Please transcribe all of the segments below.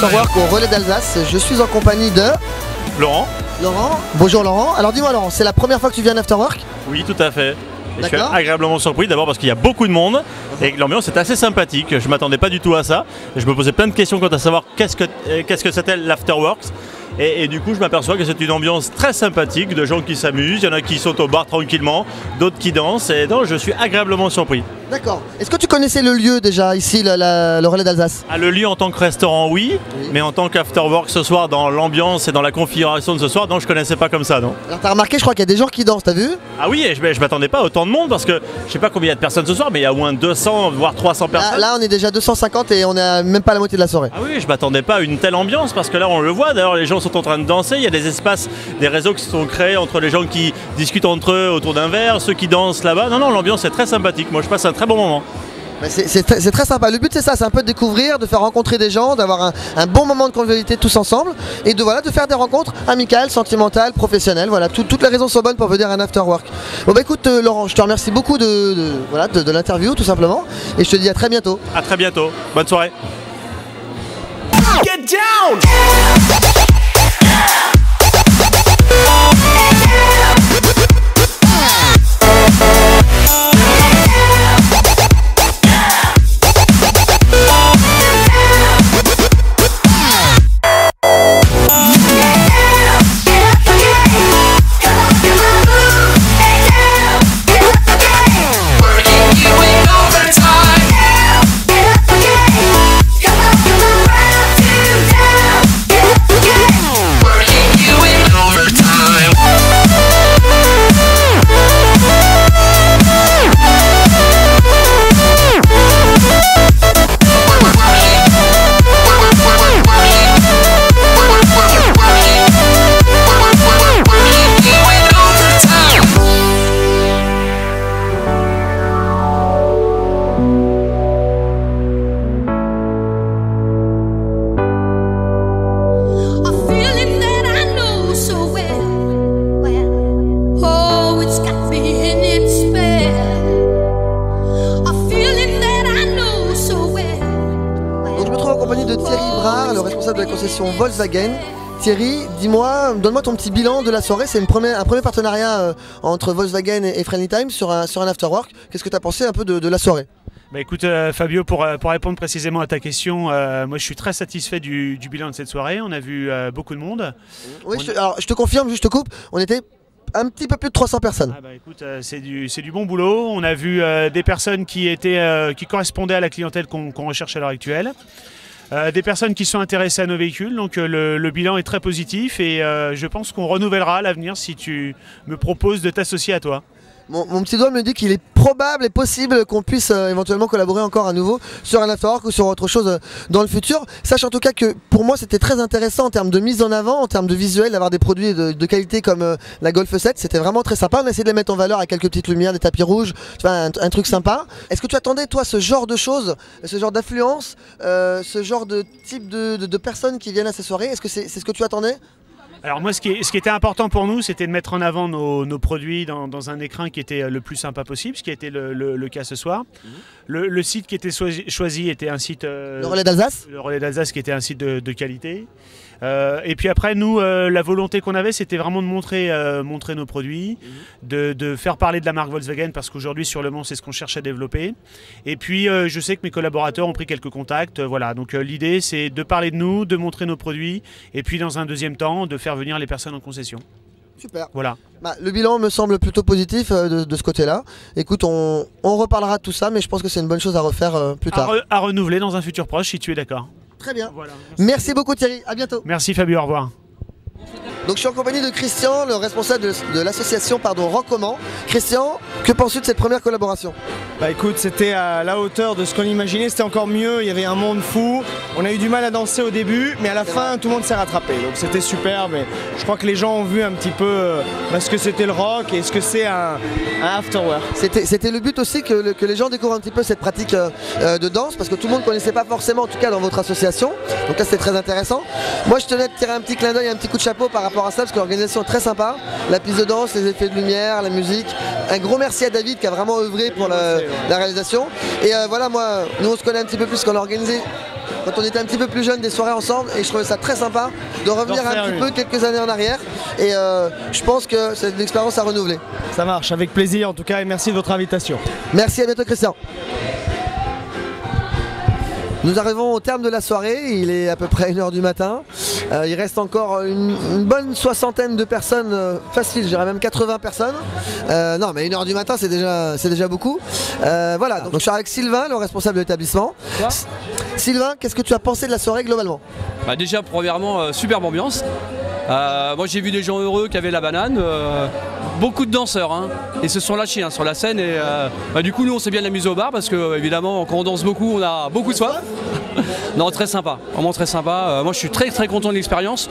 l'Afterwork au Relais d'Alsace. Je suis en compagnie de... Laurent. Laurent, bonjour Laurent. Alors dis-moi Laurent, c'est la première fois que tu viens à l'Afterwork? Oui, tout à fait. Et je suis D'accord. agréablement surpris, d'abord parce qu'il y a beaucoup de monde et que l'ambiance est assez sympathique. Je ne m'attendais pas du tout à ça. Je me posais plein de questions quant à savoir qu'est-ce que c'était l'Afterworks. Et du coup, je m'aperçois que c'est une ambiance très sympathique, de gens qui s'amusent. Il y en a qui sautent au bar tranquillement, d'autres qui dansent. Et donc, je suis agréablement surpris. D'accord. Est-ce que tu connaissais le lieu déjà ici, le Relais d'Alsace? Ah, le lieu en tant que restaurant, oui. Mais en tant qu'Afterwork ce soir, dans l'ambiance et dans la configuration de ce soir, non, je ne connaissais pas comme ça, non. Alors t'as remarqué, je crois qu'il y a des gens qui dansent, t'as vu? Ah oui, et je m'attendais pas à autant de monde parce que je sais pas combien il y a de personnes ce soir, mais il y a au moins 200 voire 300 personnes. Là on est déjà 250 et on est même pas à la moitié de la soirée. Ah oui, je m'attendais pas à une telle ambiance parce que là on le voit, d'ailleurs les gens sont en train de danser, il y a des espaces, des réseaux qui se sont créés entre les gens qui discutent entre eux autour d'un verre, ceux qui dansent là-bas. Non, l'ambiance est très sympathique, moi je passe un très bon moment. C'est très sympa. Le but c'est ça, c'est un peu de découvrir, de faire rencontrer des gens, d'avoir un bon moment de convivialité tous ensemble et de faire des rencontres amicales, sentimentales, professionnelles. Voilà, toutes les raisons sont bonnes pour venir à un afterwork. Bon bah écoute Laurent, je te remercie beaucoup de l'interview tout simplement et je te dis à très bientôt. À très bientôt, bonne soirée. Get down! De Thierry Brard, le responsable de la concession Volkswagen. Thierry, dis-moi, donne-moi ton petit bilan de la soirée. C'est un premier partenariat entre Volkswagen et Friendly Time sur un afterwork. Qu'est-ce que tu as pensé un peu de la soirée? Bah écoute Fabio, pour répondre précisément à ta question, moi je suis très satisfait du bilan de cette soirée. On a vu beaucoup de monde. Oui, alors je te confirme, je te coupe, on était un petit peu plus de 300 personnes. Ah bah écoute, c'est du bon boulot. On a vu des personnes qui correspondaient à la clientèle qu'on recherche à l'heure actuelle. Des personnes qui sont intéressées à nos véhicules, donc le bilan est très positif et je pense qu'on renouvellera à l'avenir si tu me proposes de t'associer à toi. Mon petit doigt me dit qu'il est probable et possible qu'on puisse éventuellement collaborer encore à nouveau sur un afterwork ou sur autre chose dans le futur. Sache en tout cas que pour moi c'était très intéressant en termes de mise en avant, en termes de visuel, d'avoir des produits de qualité comme la Golf 7. C'était vraiment très sympa. On a essayé de les mettre en valeur avec quelques petites lumières, des tapis rouges, un truc sympa. Est-ce que tu attendais toi ce genre de choses, ce genre d'affluence, ce genre de type de personnes qui viennent à ces soirées? Est-ce que c'est ce que tu attendais? Alors moi, ce qui était important pour nous, c'était de mettre en avant nos produits dans un écrin qui était le plus sympa possible, ce qui a été le cas ce soir. Le site qui était choisi était un site... le Relais d'Alsace. Le Relais d'Alsace qui était un site de qualité. Et puis après, nous, la volonté qu'on avait, c'était vraiment de montrer nos produits, de faire parler de la marque Volkswagen, parce qu'aujourd'hui, sur Le Mans, c'est ce qu'on cherche à développer. Et puis, je sais que mes collaborateurs ont pris quelques contacts. Voilà. Donc, l'idée, c'est de parler de nous, de montrer nos produits, et puis, dans un deuxième temps, de faire venir les personnes en concession. Super. Voilà. Bah, le bilan me semble plutôt positif de ce côté-là. Écoute, on reparlera de tout ça, mais je pense que c'est une bonne chose à refaire plus tard. À renouveler dans un futur proche, si tu es d'accord. Très bien. Voilà, merci beaucoup Thierry, à bientôt. Merci Fabio, au revoir. Donc je suis en compagnie de Christian, le responsable de l'association Rockcomment. Christian, que penses-tu de cette première collaboration? Bah écoute, c'était à la hauteur de ce qu'on imaginait, c'était encore mieux, il y avait un monde fou. On a eu du mal à danser au début, mais à la fin tout le monde s'est rattrapé. Donc c'était super, mais je crois que les gens ont vu un petit peu ce que c'était le rock et ce que c'est un afterwork. C'était le but aussi que les gens découvrent un petit peu cette pratique de danse, parce que tout le monde ne connaissait pas forcément, en tout cas dans votre association. Donc là c'était très intéressant. Moi je tenais de tirer un petit clin d'œil, un petit coup de chapeau par rapport à ça, parce que l'organisation est très sympa. La piste de danse, les effets de lumière, la musique. Un gros merci à David qui a vraiment œuvré pour la réalisation. Et voilà, nous on se connaît un petit peu plus qu'on a organisé quand on était un petit peu plus jeune, des soirées ensemble, et je trouvais ça très sympa de revenir un petit peu quelques années en arrière. Et je pense que c'est une expérience à renouveler. Ça marche, avec plaisir en tout cas, et merci de votre invitation. Merci, à bientôt Christian. Nous arrivons au terme de la soirée, il est à peu près 1h du matin. Il reste encore une bonne soixantaine de personnes, facile, je dirais même 80 personnes. Non mais 1h du matin c'est déjà beaucoup. Voilà, donc je suis avec Sylvain, le responsable de l'établissement. Sylvain, qu'est-ce que tu as pensé de la soirée globalement? Bah déjà premièrement, superbe ambiance. Moi j'ai vu des gens heureux qui avaient la banane. Beaucoup de danseurs hein, et se sont lâchés hein, sur la scène et du coup nous on s'est bien amusé au bar parce que évidemment quand on danse beaucoup on a beaucoup de soif. Non, très sympa, vraiment très sympa. Moi je suis très content de l'expérience.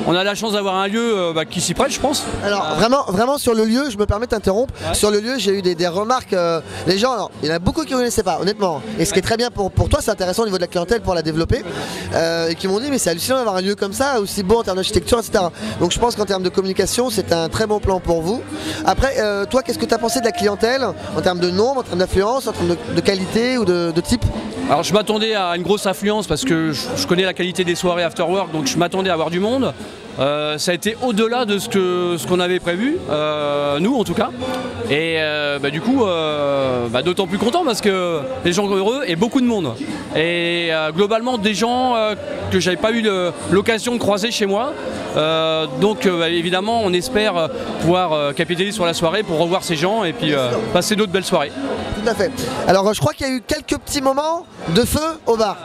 On a la chance d'avoir un lieu qui s'y prête je pense. Alors vraiment sur le lieu, je me permets de t'interrompre, ouais. Sur le lieu j'ai eu des remarques, les gens, alors, il y en a beaucoup qui ne connaissaient pas honnêtement. Et ce qui est très bien pour toi, c'est intéressant au niveau de la clientèle pour la développer. Et qui m'ont dit mais c'est hallucinant d'avoir un lieu comme ça, aussi beau en termes d'architecture, etc. Donc je pense qu'en termes de communication c'est un très bon plan pour vous. Après toi qu'est-ce que tu as pensé de la clientèle en termes de nombre, en termes d'affluence, en termes de qualité ou de type? Alors je m'attendais à une grosse affluence parce que je connais la qualité des soirées after work, donc je m'attendais à avoir du monde. Ça a été au-delà de ce qu'on avait prévu, nous en tout cas. Et du coup, d'autant plus content parce que les gens heureux et beaucoup de monde. Et globalement des gens que j'avais pas eu l'occasion de croiser chez moi. Donc évidemment on espère pouvoir capitaliser sur la soirée pour revoir ces gens et puis passer d'autres belles soirées. Tout à fait. Alors je crois qu'il y a eu quelques petits moments de feu au bar.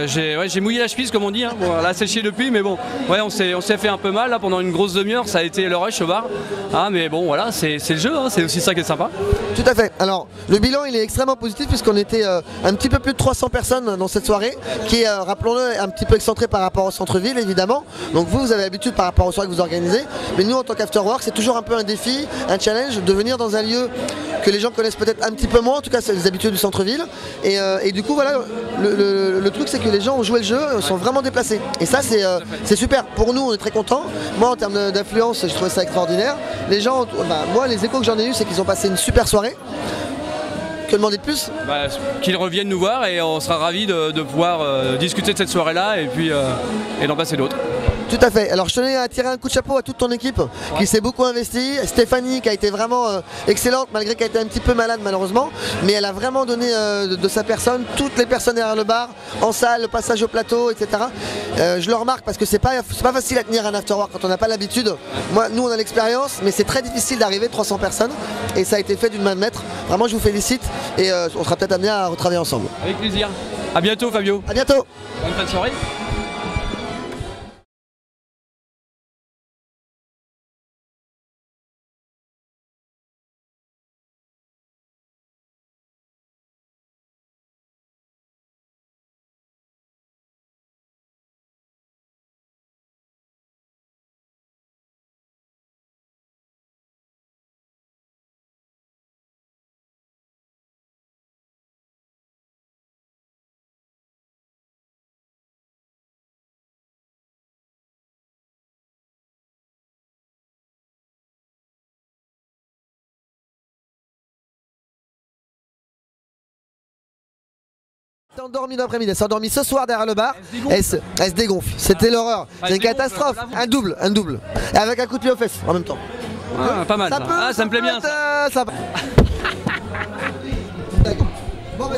J'ai mouillé la chemise comme on dit, hein. Bon, elle a séché depuis mais bon, ouais, on s'est fait un peu mal là, pendant une grosse demi-heure, ça a été le rush au bar. Ah, mais bon voilà, c'est le jeu, hein. C'est aussi ça qui est sympa. Tout à fait. Alors le bilan il est extrêmement positif puisqu'on était un petit peu plus de 300 personnes dans cette soirée qui est, rappelons-le, un petit peu excentrée par rapport au centre-ville évidemment. Donc vous avez l'habitude par rapport aux soirées que vous organisez. Mais nous en tant qu'afterwork c'est toujours un peu un défi, un challenge de venir dans un lieu que les gens connaissent peut-être un petit peu moins, en tout cas c'est les habitudes du centre-ville. Et du coup voilà, le truc c'est que les gens ont joué le jeu, sont vraiment déplacés. Et ça c'est super. Pour nous on est très contents. Moi en termes d'influence je trouvais ça extraordinaire. Les gens, moi les échos que j'en ai eu c'est qu'ils ont passé une super soirée. Que demander de plus? Qu'ils reviennent nous voir et on sera ravis de pouvoir discuter de cette soirée là et puis et d'en passer d'autres. Tout à fait. Alors je tenais à tirer un coup de chapeau à toute ton équipe qui s'est beaucoup investie. Stéphanie qui a été vraiment excellente malgré qu'elle était un petit peu malade malheureusement. Mais elle a vraiment donné de sa personne. Toutes les personnes derrière le bar, en salle, le passage au plateau, etc. Je le remarque parce que c'est pas facile à tenir un afterwork quand on n'a pas l'habitude. Nous on a l'expérience mais c'est très difficile d'arriver 300 personnes. Et ça a été fait d'une main de maître. Vraiment je vous félicite et on sera peut-être amené à retravailler ensemble. Avec plaisir. À bientôt Fabio. À bientôt. Bonne fin de soirée. Elle s'est endormie d'après-midi, elle s'est endormie ce soir derrière le bar, elle se dégonfle, c'était l'horreur, c'est une catastrophe, un double, et avec un coup de pied aux fesses en même temps. Ah, pas mal ça, ça me plaît bien ça. Ça... Bon,